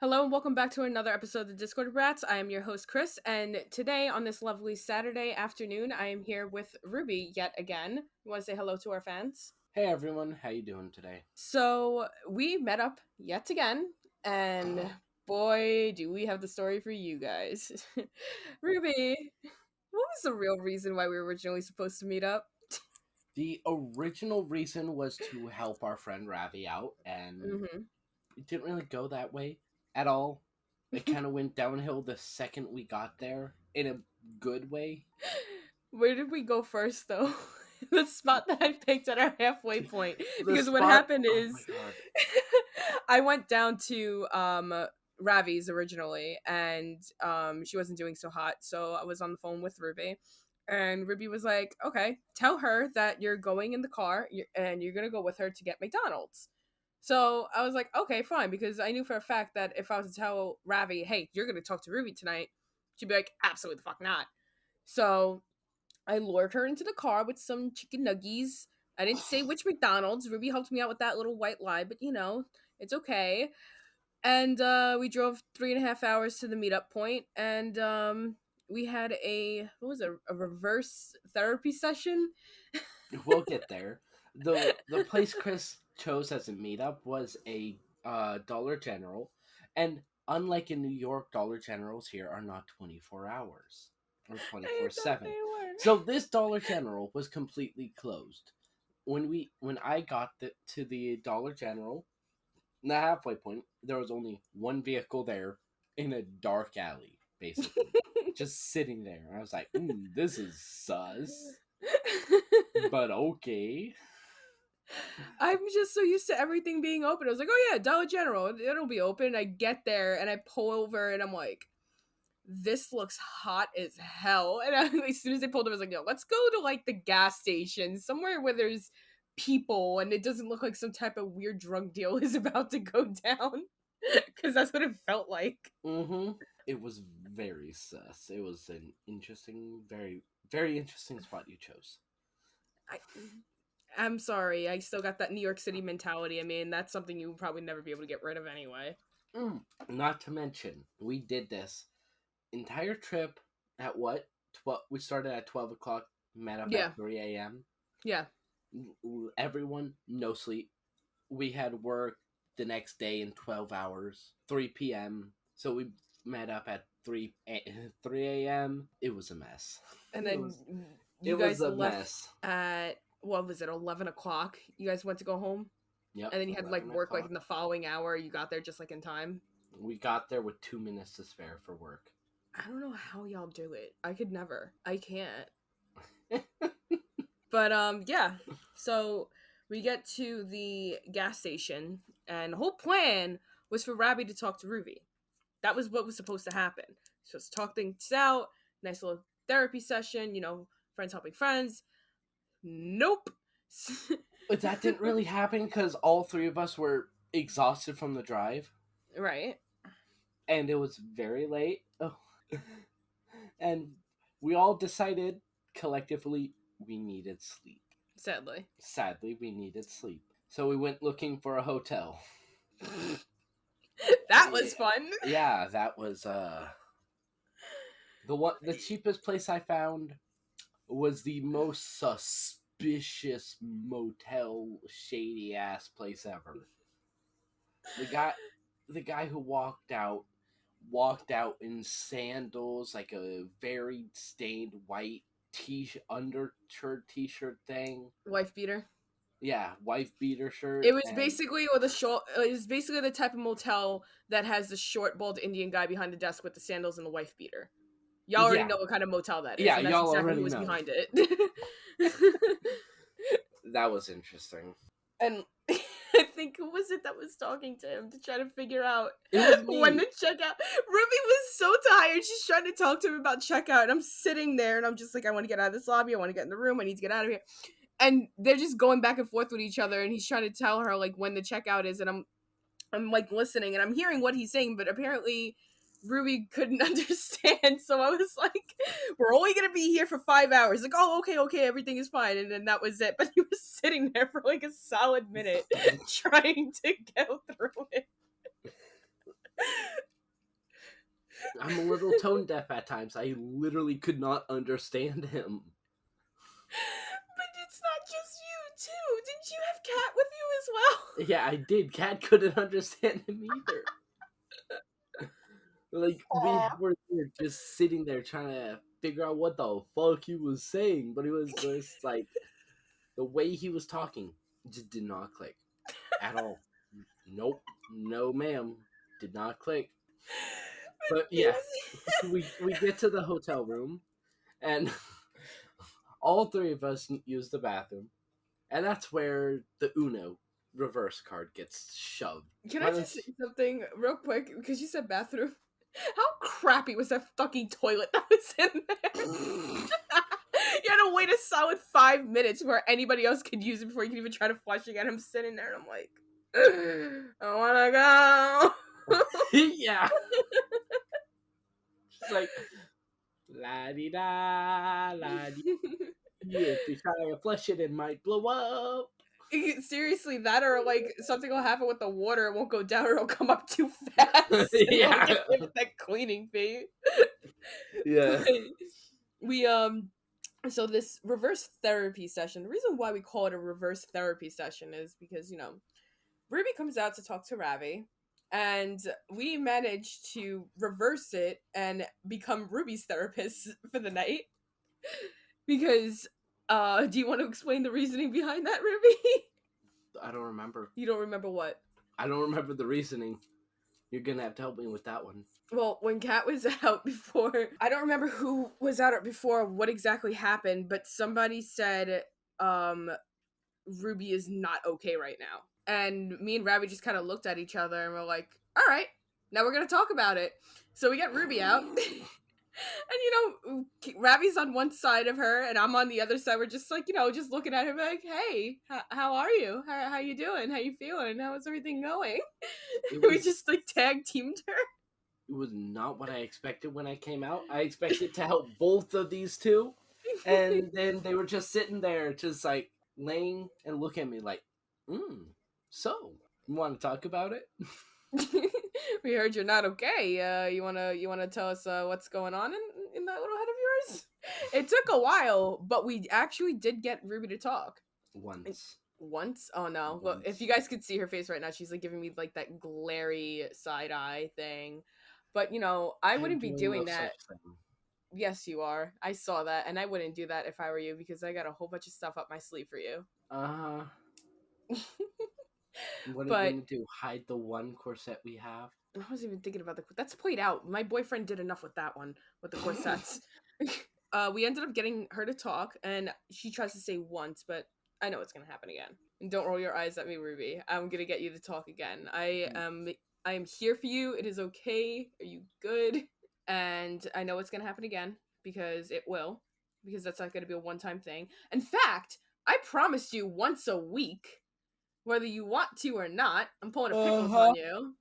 Hello and welcome back to another episode of the Discord Brats. I am your host Chris, and today on this lovely Saturday afternoon, I am here with Ruby yet again. You want to say hello to our fans? Hey everyone, how you doing today? So we met up yet again, and boy, do we have the story for you guys. Ruby, what was the real reason why we were originally supposed to meet up? The original reason was to help our friend Ravi out, and Mm-hmm. it didn't really go that way at all. It kind of went downhill the second we got there, in a good way. Where did we go first, though? The spot that I picked at our halfway point. The Because what spot, happened oh my is, god. I went down to Ravi's originally, and she wasn't doing so hot, so I was on the phone with Ruby. And Ruby was like, "Okay, tell her that you're going in the car and you're gonna go with her to get McDonald's." So I was like, "Okay, fine," because I knew for a fact that if I was to tell Ravi, "Hey, you're gonna talk to Ruby tonight," she'd be like, "Absolutely the fuck not." So I lured her into the car with some chicken nuggies. I didn't say which McDonald's. Ruby helped me out with that little white lie, but it's okay. And we drove 3.5 hours to the meetup point, and we had a reverse therapy session. We'll get there. The place Chris chose as a meetup was a Dollar General, and unlike in New York, Dollar Generals here are not 24 hours or I thought 24/7. they were. So this Dollar General was completely closed. When I got to the Dollar General, the halfway point, there was only one vehicle there in a dark alley, basically, just sitting there. I was like, "This is sus." But okay. I'm just so used to everything being open. I was like, "Oh yeah, Dollar General, it'll be open." I get there and I pull over and I'm like, "This looks hot as hell." And as soon as they pulled over, I was like, "Yo, let's go to like the gas station, somewhere where there's people and it doesn't look like some type of weird drug deal is about to go down." Because that's what it felt like. Mm-hmm. It was very sus. It was an interesting, very, very interesting spot you chose. I, I'm sorry, I still got that New York City mentality. I mean, that's something you would probably never be able to get rid of anyway. Not to mention, we did this entire trip at what? We started at 12 o'clock, met up Yeah, at 3 a.m. yeah. Everyone, no sleep. We had work the next day in 12 hours, 3 p.m. So we met up at 3 a.m. It was a mess. And It then was, you it was guys a left mess. at, what was it, 11 o'clock? You guys went to go home? Yep, And then you had like 11 work like o'clock. in the following hour. You got there just like in time. We got there with 2 minutes to spare for work. I don't know how y'all do it. I could never. I can't. But yeah. So we get to the gas station, and the whole plan was for Rabbi to talk to Ruby. That was what was supposed to happen. Supposed to talk things out, nice little therapy session, friends helping friends. Nope. But that didn't really happen because all three of us were exhausted from the drive. Right. And it was very late. Oh. And we all decided collectively we needed sleep. Sadly. Sadly, we needed sleep. So we went looking for a hotel. That was fun. Yeah, that was the cheapest place I found was the most suspicious motel shady ass place ever. The guy who walked out in sandals, like a very stained white undershirt t-shirt thing. Wife beater. Yeah, wife beater shirt. It was And basically or the short. It was basically the type of motel that has the short, bald Indian guy behind the desk with the sandals and the wife beater. Y'all already yeah, know what kind of motel that is, yeah, and that's y'all exactly who already was know. behind it. That was interesting. And I think who was it that was talking to him to try to figure out It was me. when the checkout. Ruby was so tired. She's trying to talk to him about checkout, and I'm sitting there, and I'm just like, I want to get out of this lobby. I want to get in the room. I need to get out of here. And they're just going back and forth with each other, and he's trying to tell her like when the checkout is, and I'm like listening, and I'm hearing what he's saying, but apparently Ruby couldn't understand. So I was like, "We're only gonna be here for 5 hours." Like, "Oh, okay, everything is fine," and then that was it. But he was sitting there for like a solid minute trying to go through it. I'm a little tone deaf at times. I literally could not understand him. But it's not just you, too. Didn't you have Kat with you as well? Yeah, I did. Cat couldn't understand him either. Like, we Aw. were just sitting there trying to figure out what the fuck he was saying, but it was just like the way he was talking just did not click at all. Nope, no, ma'am, did not click. But It yeah, was... we get to the hotel room, and all three of us use the bathroom, and that's where the Uno reverse card gets shoved. Can I Not just say as- something real quick? Because you said bathroom. How crappy was that fucking toilet that was in there? You had to wait a solid 5 minutes where anybody else could use it before you could even try to flush again. I'm sitting there and I'm like, I wanna go. Yeah, it's like la di da la di. If you try to flush it, it might blow up. Seriously, that or like something will happen with the water, it won't go down or it'll come up too fast. And we'll Yeah, get hit with that cleaning fee. yeah. But we so this reverse therapy session, the reason why we call it a reverse therapy session is because, Ruby comes out to talk to Ravi, and we managed to reverse it and become Ruby's therapist for the night. Because do you want to explain the reasoning behind that, Ruby? I don't remember. You don't remember what? I don't remember the reasoning. You're gonna have to help me with that one. Well, when Kat was out before, I don't remember who was out before, what exactly happened, but somebody said Ruby is not okay right now. And me and Ravi just kind of looked at each other and we're like, all right, now we're going to talk about it. So we got Ruby out. And, Ravi's on one side of her and I'm on the other side. We're just like, just looking at her like, hey, how are you? How you doing? How you feeling? How's everything going? We just like tag teamed her. It was not what I expected when I came out. I expected to help both of these two. And then they were just sitting there, just like laying and looking at me like, so you want to talk about it? We heard you're not okay. You wanna tell us what's going on in that little head of yours? It took a while, but we actually did get Ruby to talk. Once. Once? Oh no. Well, if you guys could see her face right now, she's like giving me like that glary side eye thing. But I wouldn't be doing that. Yes, you are. I saw that, and I wouldn't do that if I were you because I got a whole bunch of stuff up my sleeve for you. Uh-huh. What are But we gonna do? Hide the one corset we have? I wasn't even thinking about that's played out. My boyfriend did enough with that one, with the corsets. We ended up getting her to talk, and she tries to say once, but I know it's gonna happen again. And don't roll your eyes at me, Ruby. I'm gonna get you to talk again. I am here for you. It is okay. Are you good? And I know it's gonna happen again because it will. Because that's not gonna be a one-time thing. In fact, I promised you once a week, whether you want to or not. I'm pulling a pickles on you.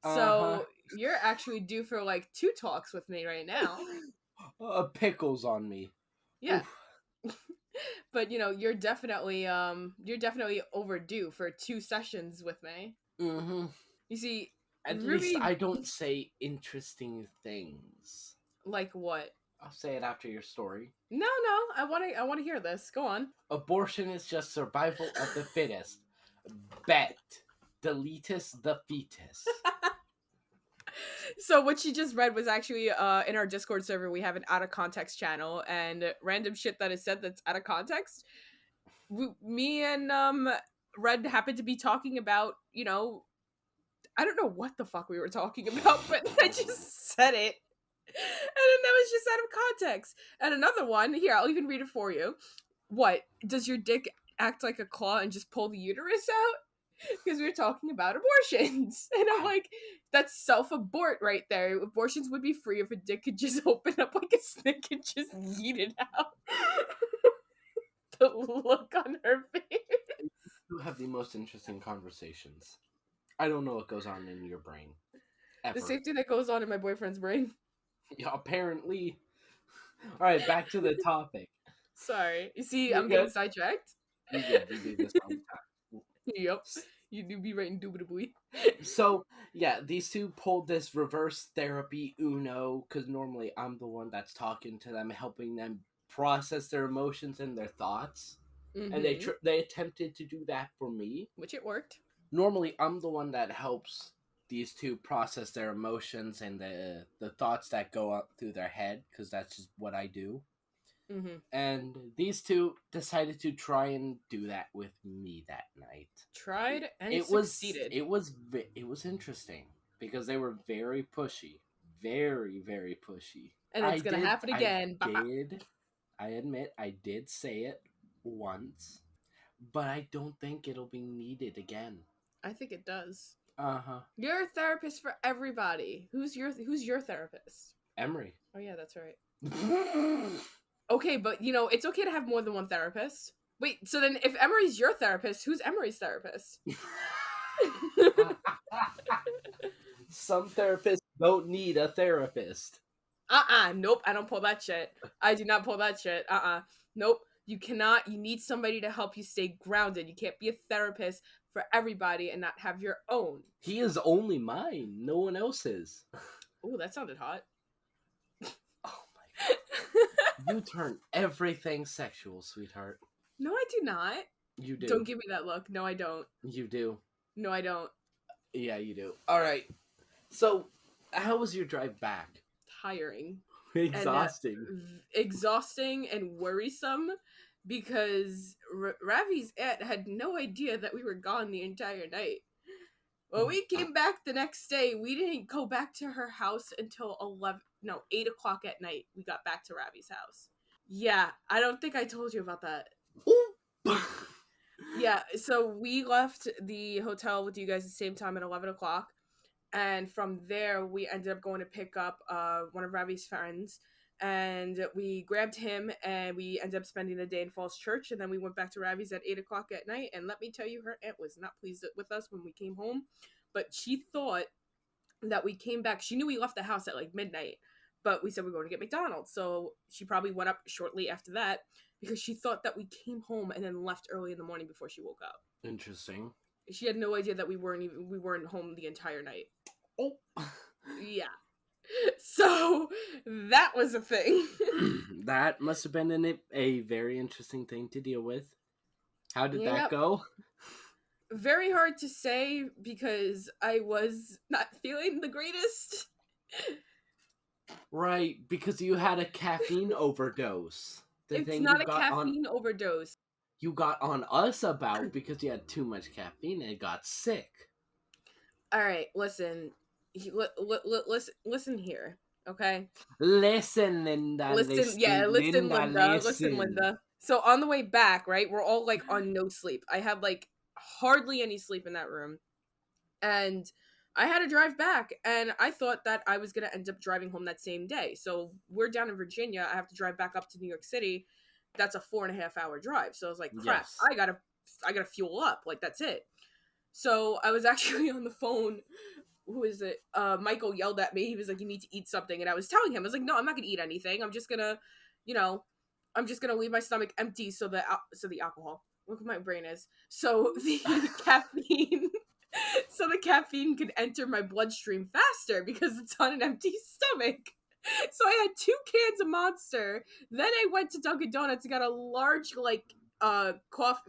So you're actually due for like 2 talks with me right now. Pickles on me. Yeah. But you're definitely overdue for 2 sessions with me. Mm-hmm. You see, At Ruby, least I don't say interesting things. like what? I'll say it after your story. No, I want to hear this. Go on. Abortion is just survival of the fittest. Bet. Deletus the fetus. So what she just read was actually in our Discord server. We have an out of context channel, and random shit that is said that's out of context. Me and Red happened to be talking about, I don't know what the fuck we were talking about, but I just said it. And then that was just out of context. And another one, here, I'll even read it for you. What? Does your dick act like a claw and just pull the uterus out? Because we were talking about abortions. And I'm like, that's self-abort right there. Abortions would be free if a dick could just open up like a snake and just yeet it out. The look on her face. You have the most interesting conversations. I don't know what goes on in your brain. Ever. The same thing that goes on in my boyfriend's brain. Yeah, apparently. Alright, back to the topic. Sorry. You see, I'm getting sidetracked. You do this all the time. Yep. You do be right, indubitably. So yeah, these two pulled this reverse therapy Uno because normally I'm the one that's talking to them, helping them process their emotions and their thoughts, and Mm-hmm. they attempted to do that for me. Which it worked. Normally, I'm the one that helps these two process their emotions and the thoughts that go up through their head because that's just what I do. Mm-hmm. And these two decided to try and do that with me that night. Tried and It was succeeded. it was interesting because they were very pushy, very pushy. And it's gonna happen I again. Bop. did I admit I did say it once, but I don't think it'll be needed again. I think it does. Uh-huh. You're a therapist for everybody. Who's your therapist? Emery. Oh yeah, that's right. Okay, but it's okay to have more than one therapist. Wait, so then if Emery's your therapist, who's Emery's therapist? Some therapists don't need a therapist. Nope, I don't pull that shit. I do not pull that shit. Nope. You cannot, you need somebody to help you stay grounded. You can't be a therapist for everybody and not have your own. He is only mine. No one else's. Oh, that sounded hot. Oh my god. You turn everything sexual, sweetheart. No, I do not. You do. Don't give me that look. No, I don't. You do. No, I don't. Yeah, you do. Alright. So, how was your drive back? Tiring. Exhausting. And, exhausting and worrisome because Ravi's aunt had no idea that we were gone the entire night. When we came back the next day, we didn't go back to her house until 8 o'clock at night. We got back to Ravi's house. Yeah, I don't think I told you about that. Yeah, so we left the hotel with you guys at the same time at 11 o'clock. And from there, we ended up going to pick up one of Ravi's friends. And we grabbed him and we ended up spending the day in Falls Church. And then we went back to Ravi's at 8 o'clock at night. And let me tell you, her aunt was not pleased with us when we came home. But she thought that we came back. She knew we left the house at like midnight. But we said we were going to get McDonald's. So she probably went up shortly after that because she thought that we came home and then left early in the morning before she woke up. Interesting. She had no idea that we weren't home the entire night. Oh. Yeah. So that was a thing. That must have been a very interesting thing to deal with. How did that Yep. go? Very hard to say because I was not feeling the greatest. Right, because you had a caffeine overdose. The It's thing not you a got caffeine overdose. you got on us about because you had too much caffeine and got sick. All right, listen. Listen here, okay? Listen, Linda. Listen, yeah, listen, Linda. Listen, Linda. So on the way back, right, we're all like on no sleep. I had like hardly any sleep in that room. And I had to drive back, and I thought that I was going to end up driving home that same day. So we're down in Virginia. I have to drive back up to New York City. That's a 4.5 hour drive. So I was like, crap, Yes. I gotta fuel up. Like, that's it. So I was actually on the phone. Who is it? Michael yelled at me. He was like, you need to eat something. And I was telling him, I was like, no, I'm not going to eat anything. I'm just going to, I'm just going to leave my stomach empty so the alcohol, look what my brain is. So the caffeine, so the caffeine can enter my bloodstream faster because it's on an empty stomach. So I had 2 cans of Monster. Then I went to Dunkin' Donuts and got a large,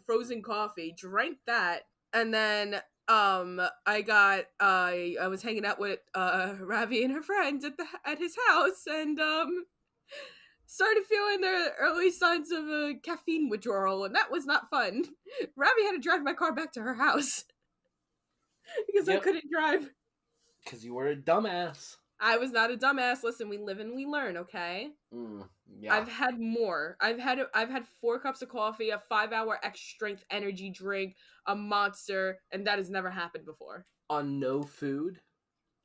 frozen coffee, drank that, and then I was hanging out with Ravi and her friends at his house, and started feeling the early signs of a caffeine withdrawal, and that was not fun. Ravi had to drive my car back to her house because I couldn't drive. Because you were a dumbass. I was not a dumbass. Listen, we live and we learn, okay? Yeah. I've had more. I've had 4 cups of coffee, a 5-hour extra strength energy drink, a Monster, and that has never happened before. On no food?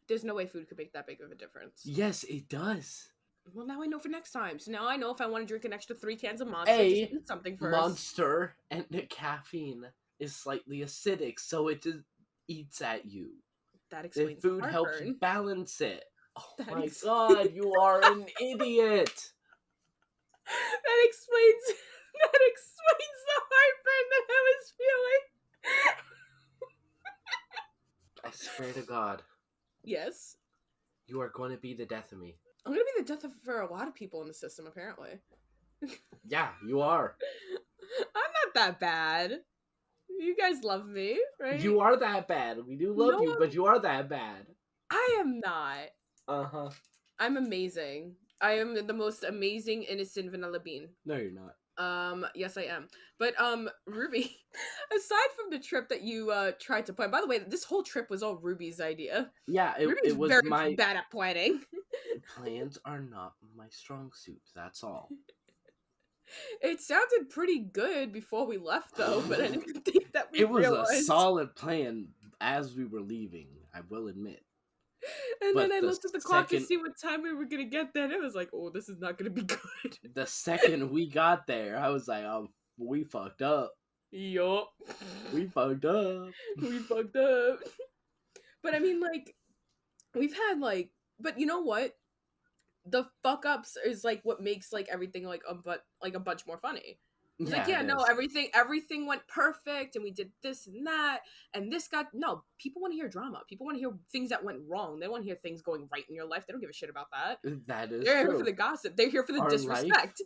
There's no way food could make that big of a difference. Yes, it does. Well, now I know for next time. So now I know if I want to drink an extra 3 cans of Monster, just eat something first. Monster and the caffeine is slightly acidic, so it just eats at you. That explains the food helps balance it. Oh my god, you are an idiot! That explains the heartburn that I was feeling. I swear to God, Yes. you are going to be the death of me. I'm gonna be the death of for a lot of people in the system, apparently. Yeah, you are. I'm not that bad. You guys love me, right? You are that bad. We do No, love you, but you are that bad. I am not. Uh-huh. I'm amazing. I am the most amazing innocent vanilla bean. No, you're not. Yes, I am. But Ruby, aside from the trip that you tried to plan, by the way, this whole trip was all Ruby's idea. Yeah, Ruby's it was very my... bad at planning. Plans are not my strong suit, that's all. It sounded pretty good before we left, though, but I didn't think that we It was a realized. solid plan as we were leaving, I will admit. And then But I the looked at the clock to second see what time we were gonna get there, and it was like, oh, this is not gonna be good. the second we got there, I was like, oh, we fucked up. Yup. We fucked up. We fucked up. But I mean, like, we've had, like, but you know what? The fuck ups is like what makes like everything like a bunch more funny. It's like, Yeah, yeah, it no, is. everything went perfect and we did this and that and this got no, people want to hear drama. People want to hear things that went wrong. They want to hear things going right in your life. They don't give a shit about that. That is They're here true. for the gossip. They're here for the Our disrespect.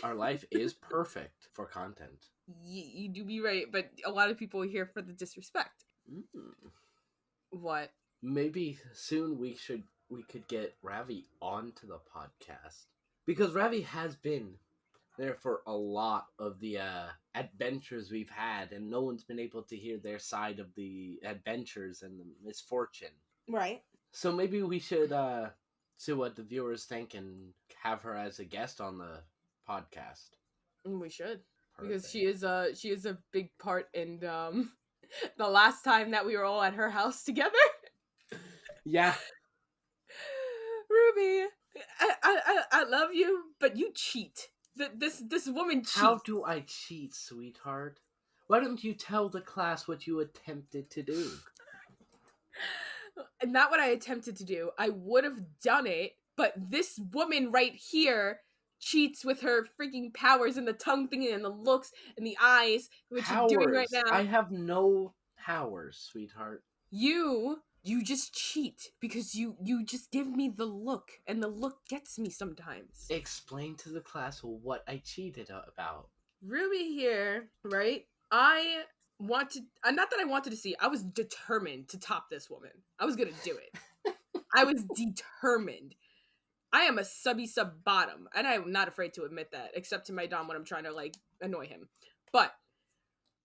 our life is perfect for content. You do be right, but a lot of people are here for the disrespect. Mm. What? Maybe soon we could get Ravi onto the podcast, because Ravi has been there for a lot of the adventures we've had, and no one's been able to hear their side of the adventures and the misfortune. Right. So maybe we should see what the viewers think and have her as a guest on the podcast. We should. Because Perfect. she is a big part in the last time that we were all at her house together. Yeah. Ruby, I love you, but you cheat. This woman cheats. How do I cheat, sweetheart? Why don't you tell the class what you attempted to do? And not what I attempted to do. I would have done it, but this woman right here cheats with her freaking powers and the tongue thingy and the looks and the eyes, which you're doing right Powers. I now. have no powers, sweetheart. You just cheat because you just give me the look and the look gets me sometimes. Explain to the class what I cheated about. Ruby here, right? Not that I wanted to see, I was determined to top this woman. I was gonna do it. I was determined. I am a subby sub bottom, and I'm not afraid to admit that, except to my dom when I'm trying to like annoy him. But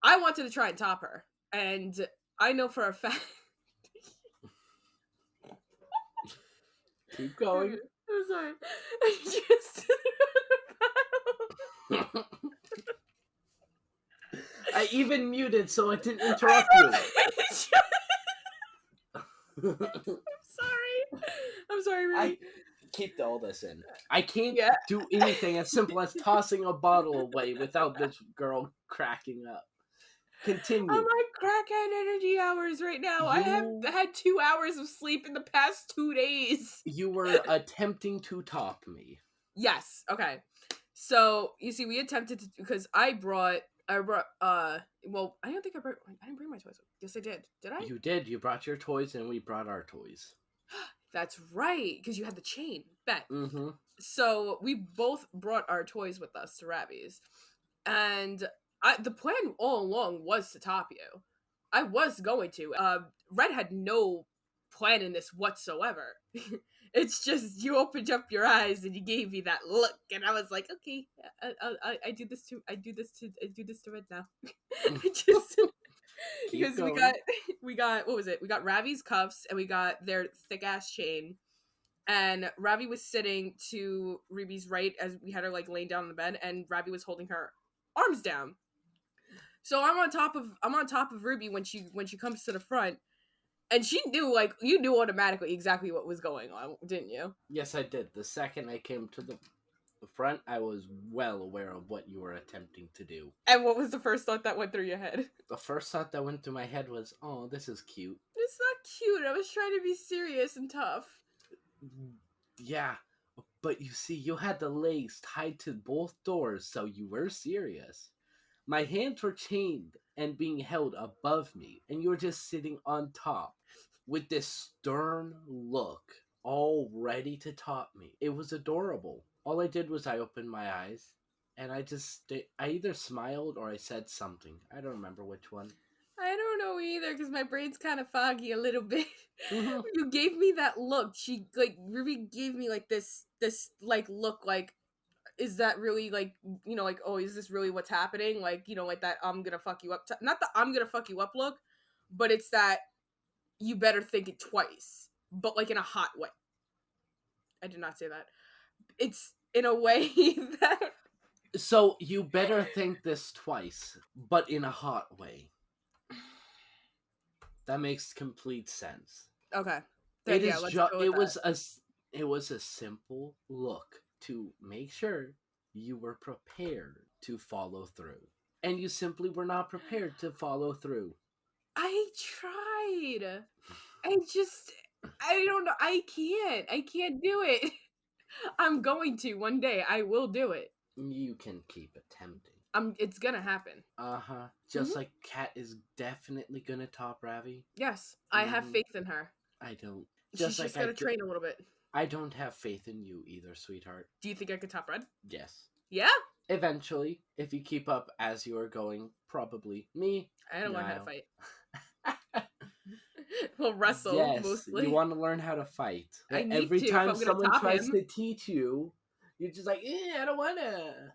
I wanted to try and top her, and I know for a fact. Keep going. I'm sorry. I just. I even muted so I didn't interrupt you. I'm sorry, Ruby. I keep all this in. I can't Yeah. do anything as simple as tossing a bottle away without this girl cracking up. Continue. I'm on crackhead energy hours right now. I have had 2 hours of sleep in the past 2 days. You were attempting to top me. Yes. Okay. So you see, we attempted to because I brought. Well, I didn't bring my toys. Yes, I did. Did I? You did. You brought your toys, and we brought our toys. That's right, because you had the chain. Bet. Mm-hmm. So we both brought our toys with us to Rabbi's, and the plan all along was to top you. I was going to. Red had no plan in this whatsoever. It's just you opened up your eyes and you gave me that look, and I was like, okay, I do this to Red now. Just because we got what was it? We got Ravi's cuffs and we got their thick ass chain. And Ravi was sitting to Ruby's right as we had her like laying down on the bed, and Ravi was holding her arms down. So I'm on top of Ruby when she comes to the front, and she knew like you knew automatically exactly what was going on, didn't you? Yes, I did. The second I came to the front, I was well aware of what you were attempting to do. And what was the first thought that went through your head? The first thought that went through my head was, "Oh, this is cute." It's not cute. I was trying to be serious and tough. Yeah, but you see, you had the legs tied to both doors, so you were serious. My hands were chained and being held above me, and you were just sitting on top. with this stern look, all ready to top me. It was adorable. All I did was I opened my eyes, and I either smiled or I said something. I don't remember which one. I don't know either because my brain's kind of foggy a little bit. Mm-hmm. You gave me that look. Ruby gave me like this like look like, is that really like, like, oh, is this really what's happening? Like, like that I'm gonna fuck you up. Not the I'm gonna fuck you up look, but it's that you better think it twice, but like in a hot way. I did not say that. It's in a way that. So you better think this twice, but in a hot way. That makes complete sense. Okay. It Yeah, is let's just go with that. it was a simple look to make sure you were prepared to follow through. And you simply were not prepared to follow through. I tried. I don't know. I can't do it. I'm going to one day. I will do it. You can keep attempting. It's gonna happen. Uh-huh. Just like Kat is definitely gonna top Ravi. Yes, I have faith in her. I don't. She's just gotta train a little bit. I don't have faith in you either, sweetheart. Do you think I could top Red? Yes. Yeah? Eventually, if you keep up as you are going, probably. Me, I don't no. learn how to fight. We'll wrestle, yes, mostly. You want to learn how to fight. I need Every to, time if I'm gonna someone top tries him. to teach you, you're just like, I don't wanna.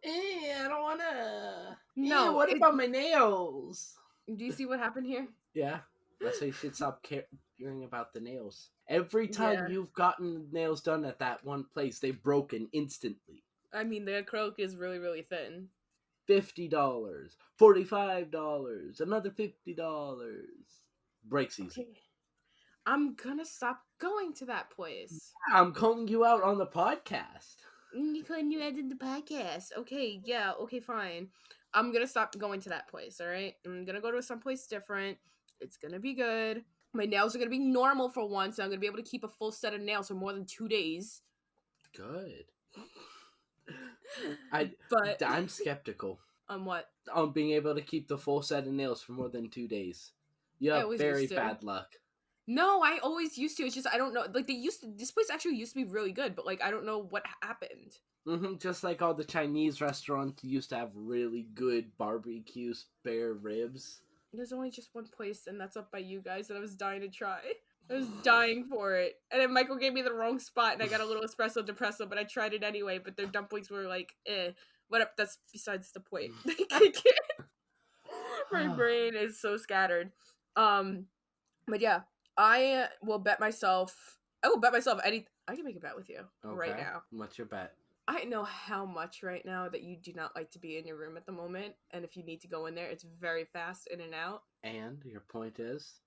I don't wanna. No. What about my nails? Do you see what happened here? Yeah. That's why you should stop caring about the nails. Every time you've gotten nails done at that one place, they've broken instantly. I mean, the acrylic is really, really thin. $50, $45, another $50. Breaks easy. Okay. I'm gonna stop going to that place. I'm calling you out on the podcast. You calling you out in the podcast? Okay, yeah, okay, fine. I'm gonna stop going to that place, alright? I'm gonna go to someplace different. It's gonna be good. My nails are gonna be normal for once, and I'm gonna be able to keep a full set of nails for more than 2 days. Good. I'm skeptical. On what? On being able to keep the full set of nails for more than 2 days. You have very bad luck. No, I always used to. It's just I don't know. Like this place actually used to be really good, but like I don't know what happened. Just like all the Chinese restaurants used to have really good barbecue spare ribs. There's only just one place, and that's up by you guys that I was dying to try. I was dying for it. And then Michael gave me the wrong spot, and I got a little espresso depresso, but I tried it anyway, but their dumplings were like, What up? That's besides the point. My brain is so scattered. But yeah, I will bet myself any. I can make a bet with you right now. What's your bet? I know how much right now that you do not like to be in your room at the moment, and if you need to go in there, it's very fast in and out. And your point is?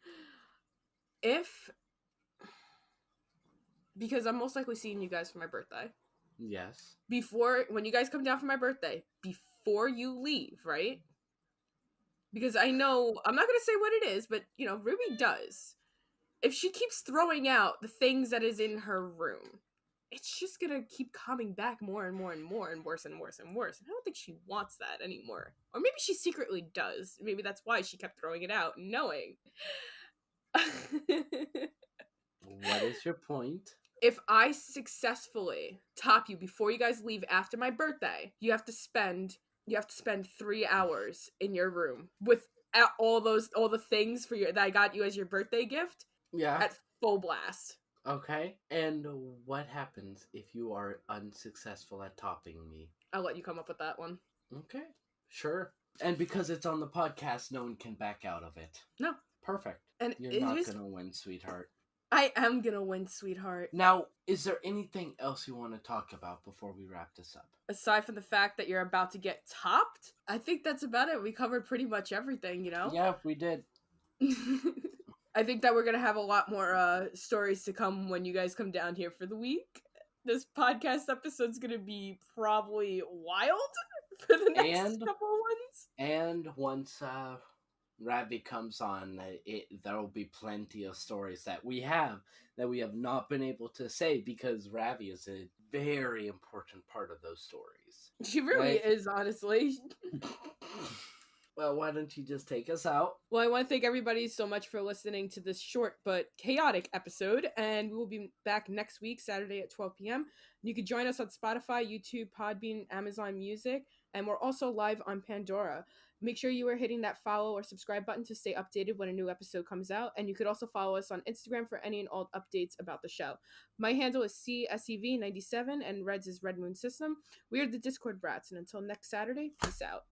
Because I'm most likely seeing you guys for my birthday. Yes. When you guys come down for my birthday, before you leave, right? Because I know, I'm not going to say what it is, but, Ruby does. If she keeps throwing out the things that is in her room, it's just going to keep coming back more and more and more and worse and worse and worse. And I don't think she wants that anymore. Or maybe she secretly does. Maybe that's why she kept throwing it out, knowing. What is your point? If I successfully top you before you guys leave after my birthday, you have to spend 3 hours in your room with all the things that I got you as your birthday gift. Yeah. At full blast. Okay. And what happens if you are unsuccessful at topping me? I'll let you come up with that one. Okay. Sure. And because it's on the podcast, no one can back out of it. No. Perfect. And you're not gonna win, sweetheart. I am gonna win, sweetheart. Now, is there anything else you want to talk about before we wrap this up? Aside from the fact that you're about to get topped, I think that's about it. We covered pretty much everything, Yeah, we did. I think that we're gonna have a lot more stories to come when you guys come down here for the week. This podcast episode's gonna be probably wild for the next couple ones. And once Ravi comes on, there will be plenty of stories that we have not been able to say because Ravi is a very important part of those stories. She really is, honestly. Well, why don't you just take us out? Well, I want to thank everybody so much for listening to this short but chaotic episode, and we will be back next week, Saturday at 12 p.m. You can join us on Spotify, YouTube, Podbean, Amazon Music, and we're also live on Pandora. Make sure you are hitting that follow or subscribe button to stay updated when a new episode comes out, and you could also follow us on Instagram for any and all updates about the show. My handle is CSEV97, and Red's is Red Moon System. We are the Discord Brats, and until next Saturday, peace out.